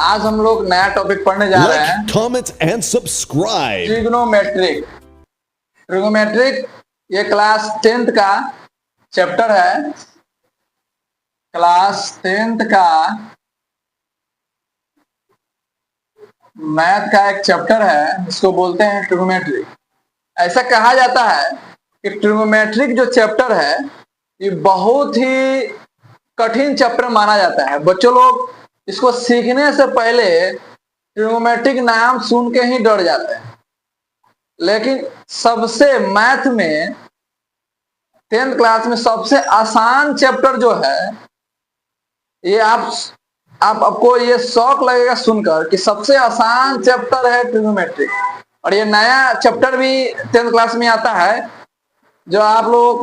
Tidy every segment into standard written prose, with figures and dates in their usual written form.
आज हम लोग नया टॉपिक पढ़ने जा रहे हैं। comment and subscribe. Trigonometric. Trigonometric ये क्लास 10th का चैप्टर है। क्लास 10th का मैथ का एक चैप्टर है, इसको बोलते हैं ट्रिग्नोमेट्रिक। ऐसा कहा जाता है कि ट्रिग्नोमेट्रिक जो चैप्टर है ये बहुत ही कठिन चैप्टर माना जाता है। बच्चों लोग इसको सीखने से पहले ट्रिग्नोमेट्रिक नाम सुन के ही डर जाते हैं, लेकिन सबसे मैथ में 10th क्लास में सबसे आसान चैप्टर जो है ये आपको ये शौक लगेगा सुनकर कि सबसे आसान चैप्टर है ट्रिग्नोमेट्रिक। और ये नया चैप्टर भी 10th क्लास में आता है जो आप लोगों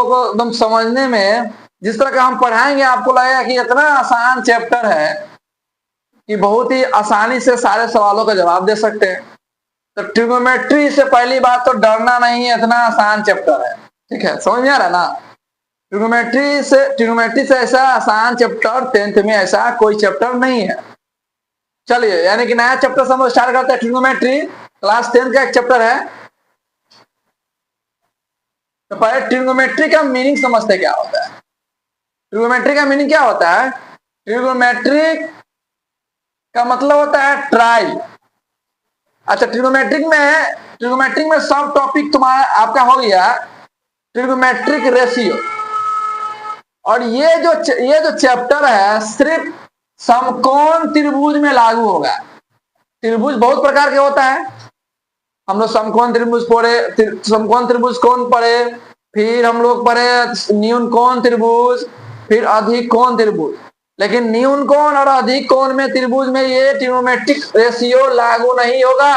को एकदम समझने में, जिस तरह का हम पढ़ाएंगे आपको लगेगा कि इतना आसान चैप्टर है कि बहुत ही आसानी से सारे सवालों का जवाब दे सकते हैं। तो ट्रिग्नोमेट्री से पहली बात तो डरना नहीं है, इतना आसान चैप्टर है। ठीक है, समझ में आ रहा ना। ट्रिग्नोमेट्री से ऐसा आसान चैप्टर 10th में ऐसा कोई चैप्टर नहीं है। चलिए, यानी कि नया चैप्टर हम स्टार्ट करते हैं। ट्रिग्नोमेट्री क्लास 10th का एक चैप्टर है। तो पहले ट्रिग्नोमेट्री का मीनिंग समझते क्या होता है। ट्रिग्नोमेट्री का मीनिंग क्या होता है? ट्रिग्नोमेट्री का मतलब होता है ट्राई। अच्छा, ट्रिग्नोमेट्रिक में सब टॉपिक तुम्हारा आपका हो गया ट्रिग्नोमेट्रिक रेशियो। और ये जो चैप्टर है सिर्फ समकोण त्रिभुज में लागू होगा। त्रिभुज बहुत प्रकार के होता है, हम लोग समकोण त्रिभुज पढ़े, समकोण त्रिभुज कौन पढ़े, फिर हम लोग पढ़े न्यून कोण त्रिभुज, फिर अधिक कोण त्रिभुज। लेकिन न्यून कोण और अधिक कोण में त्रिभुज में ये ट्रिग्नोमेट्रिक रेशियो लागू नहीं होगा।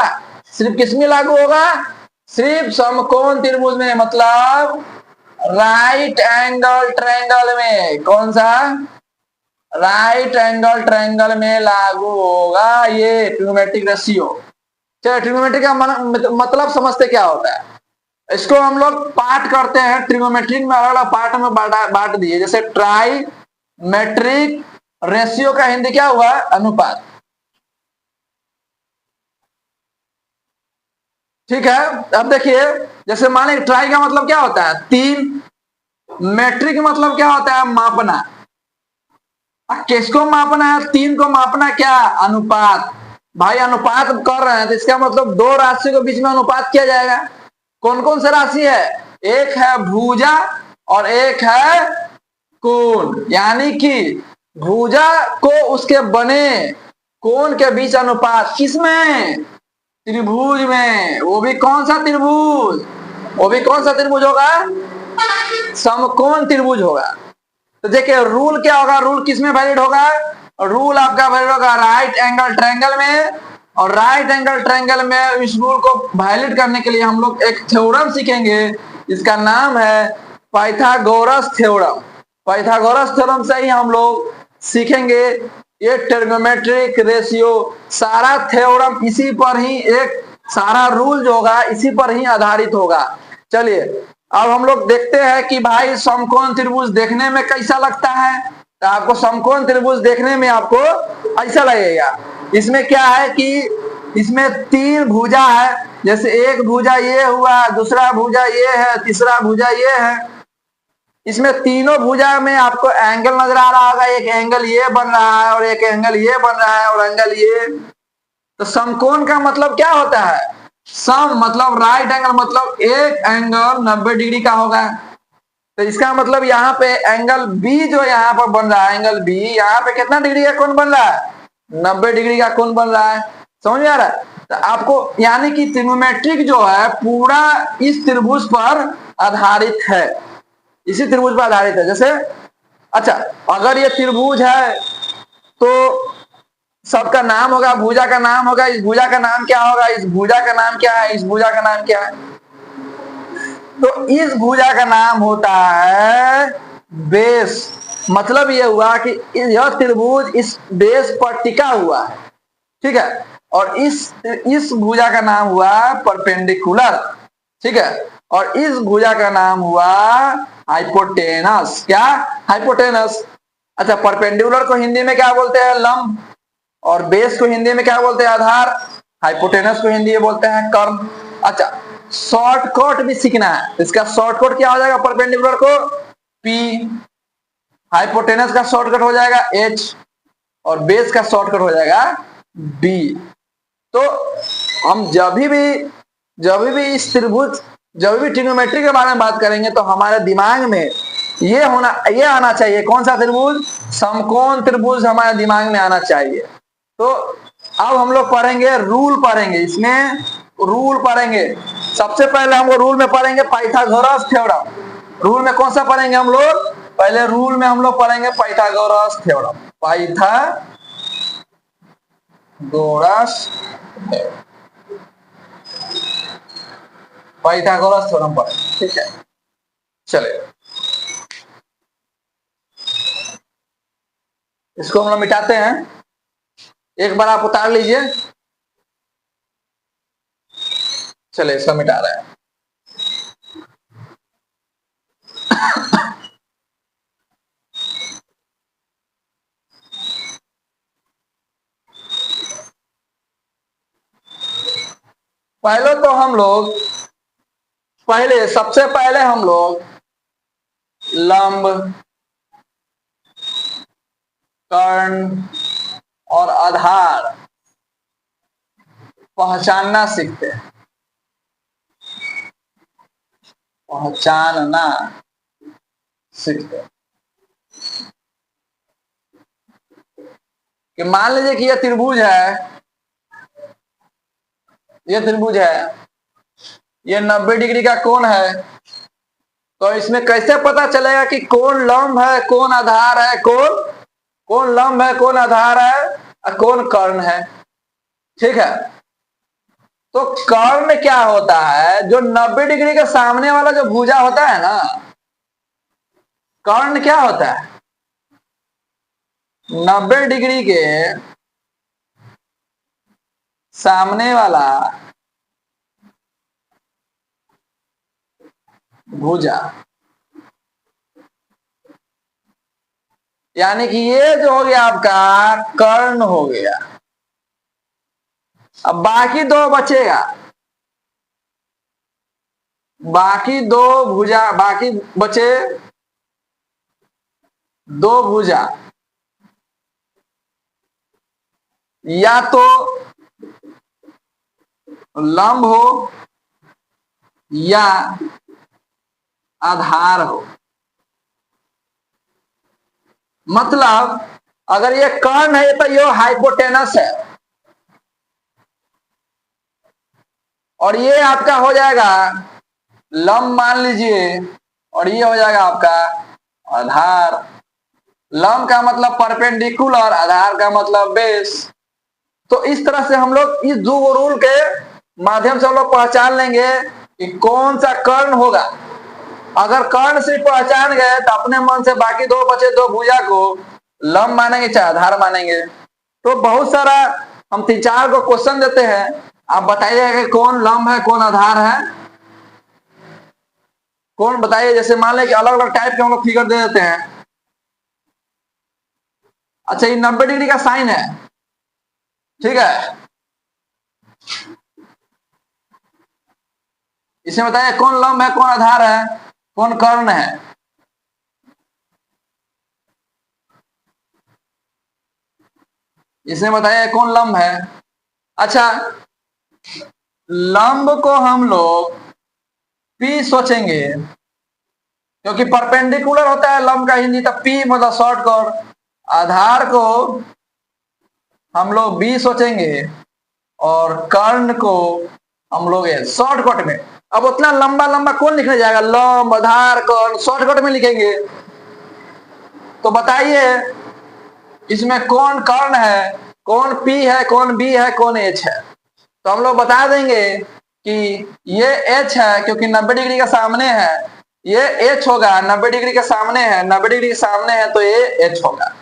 सिर्फ किस में लागू होगा? सिर्फ समकोण त्रिभुज में, मतलब राइट एंगल ट्रायंगल में। कौन सा? राइट एंगल ट्रायंगल में लागू होगा ये ट्रिग्नोमेट्रिक रेशियो। चलिए, ट्रिग्नोमेट्री का मतलब समझते क्या होता है। इसको हम लोग पार्ट करते हैं। ट्रिग्नोमेट्रिक में अलग अलग पार्ट में बांट दिए, जैसे ट्राई मेट्रिक रेशियो का हिंदी क्या हुआ? अनुपात। ठीक है, अब देखिए, जैसे मान लीजिए ट्राई का मतलब क्या होता है? 3। मेट्रिक मतलब क्या होता है? मापना। किसको मापना है? 3 को मापना। क्या? अनुपात। भाई अनुपात कर रहे हैं तो इसका मतलब दो राशि के बीच में अनुपात किया जाएगा। कौन कौन सा राशि है? एक है भुजा और एक है कोण। यानी कि भुजा को उसके बने कोण के बीच अनुपात। किसमें? त्रिभुज में। वो भी कौन सा त्रिभुज? वो भी कौन सा त्रिभुज होगा? समकोण त्रिभुज होगा। तो देखिए रूल क्या होगा? रूल किस में वैलिड होगा? रूल आपका वैलिड होगा राइट एंगल ट्रायंगल में। और राइट एंगल ट्रायंगल में इस रूल को वैलिड करने के लिए हम लोग एक थ्योरम सीखेंगे, इसका नाम है पाइथागोरस थ्योरम। पाइथागोरस थ्योरम से ही हम लोग सीखेंगे ये ट्रिग्नोमेट्रिक रेशियो। सारा थ्योरम इसी पर ही, एक सारा रूल जो होगा इसी पर ही आधारित होगा। चलिए, अब हम लोग देखते हैं कि भाई समकोण त्रिभुज देखने में कैसा लगता है। तो आपको समकोण त्रिभुज देखने में आपको ऐसा लगेगा। इसमें क्या है कि इसमें 3 भुजा है। जैसे एक भुजा ये हुआ, दूसरा भुजा ये है, तीसरा भुजा ये है। इसमें तीनों भुजा में आपको एंगल नजर आ रहा होगा। एक एंगल ये बन रहा है और एक एंगल ये बन रहा है और एंगल ये। तो समकोण का मतलब क्या होता है? सम मतलब राइट एंगल, मतलब एक एंगल 90 डिग्री का होगा। तो इसका मतलब यहाँ पे एंगल बी जो यहाँ पर बन रहा है, एंगल बी यहाँ पे कितना डिग्री का कोण बन रहा है? 90 डिग्री का कोण बन रहा है। समझ में आ रहा है? तो आपको यानी कि ट्रिग्नोमेट्रिक जो है पूरा इस त्रिभुज पर आधारित है, इसी त्रिभुज पर आधारित है। जैसे अच्छा, अगर ये त्रिभुज है तो सबका नाम होगा, भुजा का नाम होगा। इस भुजा का नाम क्या होगा? इस भुजा का नाम क्या है? इस भुजा का नाम क्या है? तो इस भुजा का नाम होता है बेस। मतलब ये हुआ कि यह त्रिभुज इस बेस पर टिका हुआ है। ठीक है, और इस भुजा का नाम हुआ परपेंडिकुलर। ठीक है, और इस भुजा का नाम हुआ हाइपोटेनस। क्या? हाइपोटेनस। अच्छा, परपेंडिकुलर को हिंदी में क्या बोलते हैं? लंब। और बेस को हिंदी में क्या बोलते हैं? आधार। हाइपोटेनस को हिंदी में बोलते हैं कर्ण। अच्छा, शॉर्टकट भी सीखना है। इसका शॉर्टकट क्या हो जाएगा? परपेंडिकुलर को पी, हाइपोटेनस का शॉर्टकट हो जाएगा एच, और बेस का शॉर्टकट हो जाएगा बी। तो हम जब भी ट्रिग्नोमेट्री के बारे में बात करेंगे तो हमारे दिमाग में ये आना चाहिए। कौन सा त्रिभुज? समकोण त्रिभुज हमारे दिमाग में आना चाहिए। तो अब हम लोग पढ़ेंगे, रूल पढ़ेंगे, इसमें रूल पढ़ेंगे। सबसे पहले हम रूल में पढ़ेंगे पाइथागोरस थ्योरम। रूल में कौन सा पढ़ेंगे हम लोग? पहले रूल में हम लोग पढ़ेंगे पाइथागोरस थ्योरम। पाइथागोरस थ्योरम पढ़ेंगे, ठीक है। चले, इसको हम लोग मिटाते हैं। एक बार आप उतार लीजिए। चले, इसको मिटा रहे हैं। सबसे पहले हम लोग लंब, कर्ण और आधार पहचानना सीखते हैं। कि मान लीजिए कि यह त्रिभुज है, ये 90 डिग्री का कोण है। तो इसमें कैसे पता चलेगा कि कौन लंब है, कौन आधार है, कौन लंब है, कौन आधार है और कौन कर्ण है? ठीक है। तो कर्ण क्या होता है? जो 90 डिग्री के सामने वाला जो भुजा होता है ना, कर्ण क्या होता है? 90 डिग्री के सामने वाला भुजा, यानी कि ये जो हो गया आपका कर्ण हो गया। अब बाकी दो बचेगा, बाकी बचे दो भुजा, या तो लंब हो या आधार हो। मतलब अगर ये कर्ण है तो ये हाइपोटेनस है, और ये आपका हो जाएगा लंब मान लीजिए, और ये हो जाएगा आपका आधार। लंब का मतलब परपेंडिकुलर, आधार का मतलब बेस। तो इस तरह से हम लोग इस दो रूल के माध्यम से हम लोग पहचान लेंगे कि कौन सा कर्ण होगा। अगर कर्ण से पहचान गए तो अपने मन से बाकी दो बचे दो भुजा को लंब मानेंगे चाहे आधार मानेंगे। तो बहुत सारा हम 3-4 को क्वेश्चन देते हैं, आप बताइएगा कि कौन लंब है, कौन आधार है, कौन बताइए। जैसे मान लें कि अलग अलग टाइप के हम लोग फिगर दे देते हैं। अच्छा, ये 90 डिग्री का साइन है, ठीक है। इसमें बताइए कौन लंब है, कौन आधार है, कौन कर्ण है। इसमें बताइए कौन लंब है। अच्छा, लंब को हम लोग पी सोचेंगे, क्योंकि परपेंडिकुलर होता है लंब का हिंदी, तो पी मतलब शॉर्टकट। आधार को हम लोग बी सोचेंगे, और कर्ण को हम लोग शॉर्टकट में। अब उतना लंबा लंबा कौन लिखने जाएगा? लंब, आधार, कर्ण शॉर्टकट में लिखेंगे। तो बताइए इसमें कौन कर्ण है, कौन पी है, कौन बी है, कौन एच है? तो हम लोग बता देंगे कि ये एच है क्योंकि 90 डिग्री के सामने है, ये एच होगा। 90 डिग्री के सामने है, 90 डिग्री के सामने है तो ये एच होगा।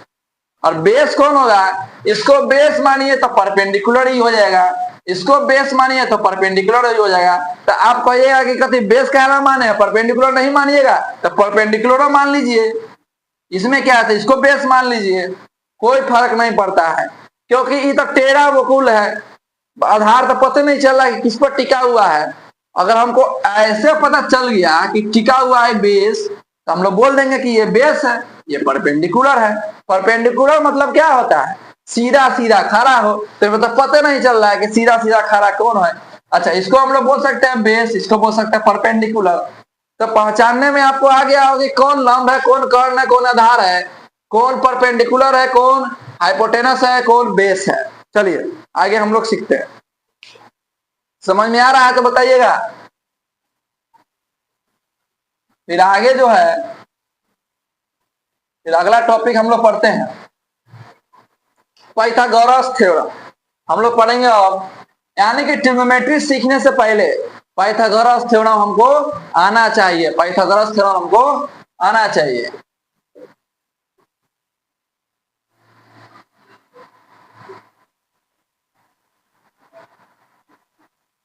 और बेस कौन होगा? इसको बेस मानिए तो परपेंडिकुलर ही हो जाएगा, इसको बेस मानिए तो परपेंडिकुलर ही हो जाएगा। तो आप कहिएगा कि कभी बेस कहना माने, परपेंडिकुलर नहीं मानिएगा तो परपेंडिकुलर मान लीजिए। इसमें क्या है, इसको बेस मान लीजिए, कोई फर्क नहीं पड़ता है, क्योंकि ये तो टेढ़ा वकुल है, आधार तो पता नहीं चल रहा कि किस पर टिका हुआ है। अगर हमको ऐसे पता चल गया कि टिका हुआ है बेस, तो हम लोग बोल देंगे कि ये बेस है, ये परपेंडिकुलर है। परपेंडिकुलर मतलब क्या होता है, सीधा सीधा खड़ा हो, तो मतलब पता नहीं चल रहा है कि सीधा सीधा खड़ा कौन है। अच्छा, इसको हम लोग बोल सकते हैं बेस, इसको बोल सकते हैं परपेंडिकुलर। तो पहचानने में आपको आ गया होगा कौन लंब है, कौन कर्ण है, कौन आधार है, कौन परपेंडिकुलर है, कौन हाइपोटेनस है, कौन बेस है। चलिए आगे हम लोग सीखते हैं। समझ में आ रहा है तो बताइएगा। फिर आगे जो है, फिर अगला टॉपिक हम लोग पढ़ते हैं पाइथागोरस थ्योरम। हम लोग पढ़ेंगे अब, यानी कि ट्रिग्नोमेट्री सीखने से पहले पाइथागोरस थ्योरम हमको आना चाहिए, पाइथागोरस थ्योरम हमको आना चाहिए।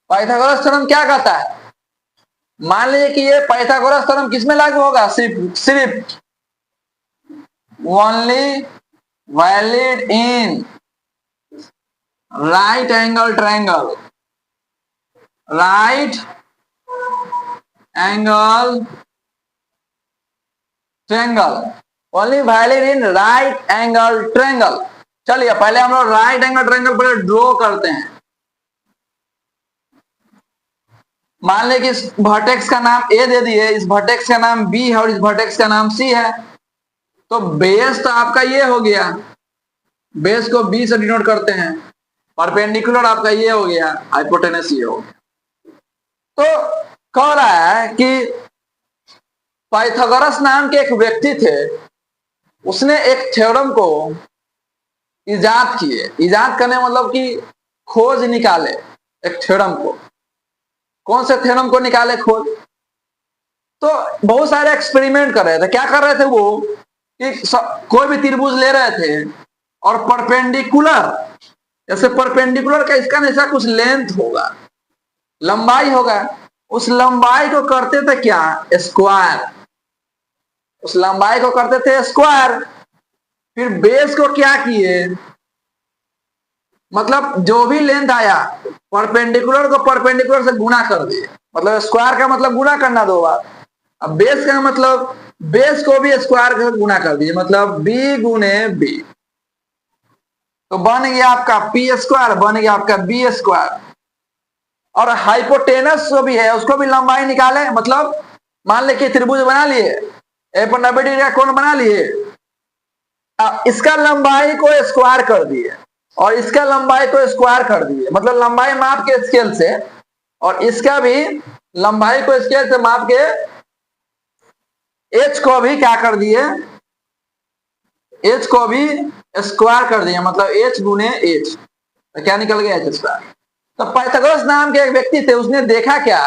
पाइथागोरस थ्योरम क्या कहता है, मान लीजिए कि ये पाइथागोरस थ्योरम किसमें लागू होगा, सिर्फ only valid in right angle triangle, right angle triangle, only valid in right angle triangle. चलिए पहले हम लोग राइट एंगल ट्रायंगल पर ड्रॉ करते हैं। मान लें कि इस वर्टेक्स का नाम ए दे दिए, इस वर्टेक्स का नाम बी है और इस वर्टेक्स का नाम सी है। तो बेस तो आपका ये हो गया, बेस को बी से डिनोट करते हैं, परपेंडिकुलर आपका ये हो गया, हाइपोटेनस ये हो गया। तो कह रहा है कि पाइथागोरस नाम के एक व्यक्ति थे, उसने एक थ्योरम को इजाद किए। इजाद करने मतलब कि खोज निकाले एक थ्योरम को। कौन से थ्योरम को निकाले खोज, तो बहुत सारे एक्सपेरिमेंट कर रहे थे। क्या कर रहे थे वो, कि कोई भी त्रिभुज ले रहे थे और परपेंडिकुलर, जैसे परपेंडिकुलर का इसका ऐसा कुछ लेंथ होगा, लंबाई होगा, उस लंबाई को करते थे क्या, स्क्वायर। उस लंबाई को करते थे स्क्वायर। फिर बेस को क्या किए, मतलब जो भी लेंथ आया परपेंडिकुलर को परपेंडिकुलर से गुणा कर दिए। मतलब स्क्वायर का मतलब गुणा करना दो बार। अब बेस का मतलब बेस को भी स्क्वायर से गुणा कर दिए, मतलब बी गुने बी, तो बन गया आपका पी स्क्वायर, बन गया आपका बी स्क्वायर। और हाइपोटेनस जो भी है उसको भी लंबाई निकाले, मतलब मान ले कि त्रिभुज बना लिए, ए पर 90 डिग्री का कोण बना लिए, इसका लंबाई को स्क्वायर कर दिए और इसका लंबाई को स्क्वायर कर दिए, मतलब लंबाई माप के स्केल से, और इसका भी लंबाई को स्केल से माप के एच को भी क्या कर दिए, एच को भी स्क्वायर कर दिए, मतलब एच गुने एच, तो क्या निकल गया एच स्क्वायर। तो पाइथागोरस नाम के एक व्यक्ति थे, उसने देखा क्या,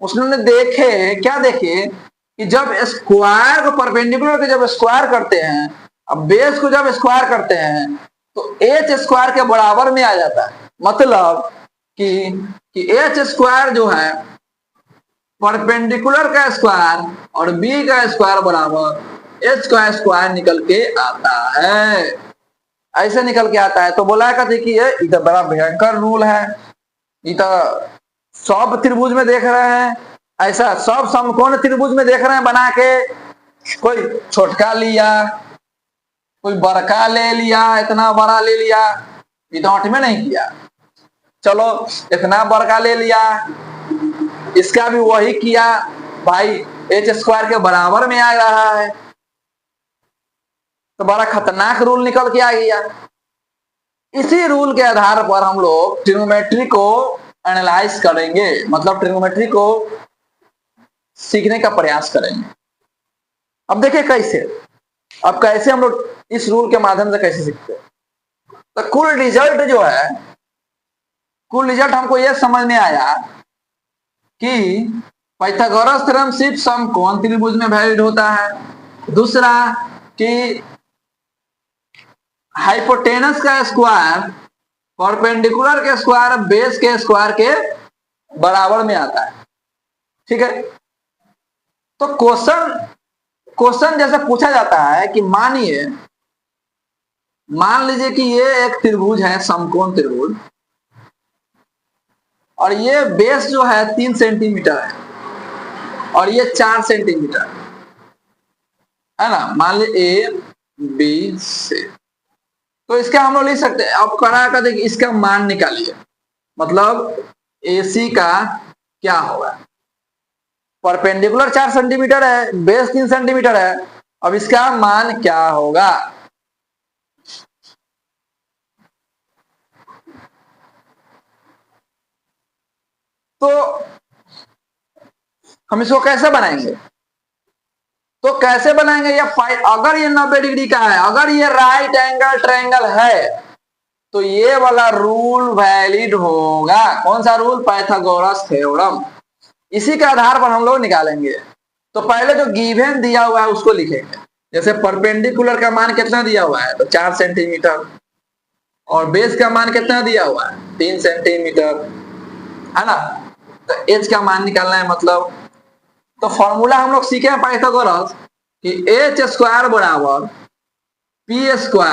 उसने देखे क्या देखे कि जब स्क्वायर को परपेंडिकुलर के जब स्क्वायर करते हैं, अब बेस को जब स्क्वायर करते हैं तो एच स्क्वायर के बराबर में आ जाता है। मतलब कि एच स्क्वायर जो है परपेंडिकुलर का स्क्वायर और बी का स्क्वायर बराबर एच का स्क्वायर निकल के आता है, ऐसे निकल के आता है। तो बोला कहते कि ये तो बड़ा भयंकर रूल है, ये तो सब त्रिभुज में देख रहे हैं, ऐसा सब समकोण त्रिभुज में देख रहे हैं बना के, कोई छोटका लिया, कोई बड़का ले लिया, इतना बड़ा ले लिया, ये तो 8 में नहीं किया, चलो इतना बड़का ले लिया, इसका भी वही किया भाई, एच स्क्वायर के बराबर में आ रहा है, तो बड़ा खतरनाक रूल निकल के आ गया। इसी रूल के आधार पर हम लोग ट्रिग्नोमेट्री को एनालाइज करेंगे, मतलब ट्रिग्नोमेट्री को सीखने का प्रयास करेंगे। अब देखिए कैसे, अब कैसे हम लोग इस रूल के माध्यम से कैसे सीखते हैं। तो कुल रिजल्ट जो है, कुल रिजल्ट हमको यह समझ में आया कि पाइथागोरस थ्योरम सिर्फ समकोण त्रिभुज में वैलिड होता है। दूसरा कि हाइपोटेनस का स्क्वायर परपेंडिकुलर के स्क्वायर बेस के स्क्वायर के बराबर में आता है, ठीक है। तो क्वेश्चन क्वेश्चन जैसे पूछा जाता है कि मान लीजिए कि ये एक त्रिभुज है, समकोण त्रिभुज, और ये बेस जो है 3 सेंटीमीटर है और ये 4 सेंटीमीटर है ना। मान लीजिए ए बी सी, तो इसका हम लोग लिख सकते हैं। अब करा कर देखिए, इसका मान निकालिए, मतलब ए सी का क्या होगा। परपेंडिकुलर 4 सेंटीमीटर है, बेस 3 सेंटीमीटर है, अब इसका मान क्या होगा। तो हम इसको कैसे बनाएंगे, अगर ये 90 डिग्री का है, अगर ये राइट एंगल ट्रायंगल है, तो ये वाला रूल वैलिड होगा। कौन सा रूल? Pythagoras theorem. इसी के आधार पर हम लोग निकालेंगे। तो पहले जो गिवन दिया हुआ है उसको लिखेंगे। जैसे परपेंडिकुलर का मान कितना दिया हुआ है, तो 4 सेंटीमीटर, और बेस का मान कितना दिया हुआ है, 3 सेंटीमीटर, है ना। तो एच का मान निकालना है, मतलब तो फॉर्मूला हम लोग सीखे हैं पाइथागोरस कि एच स्क्वायर बराबर पी स्क्वायर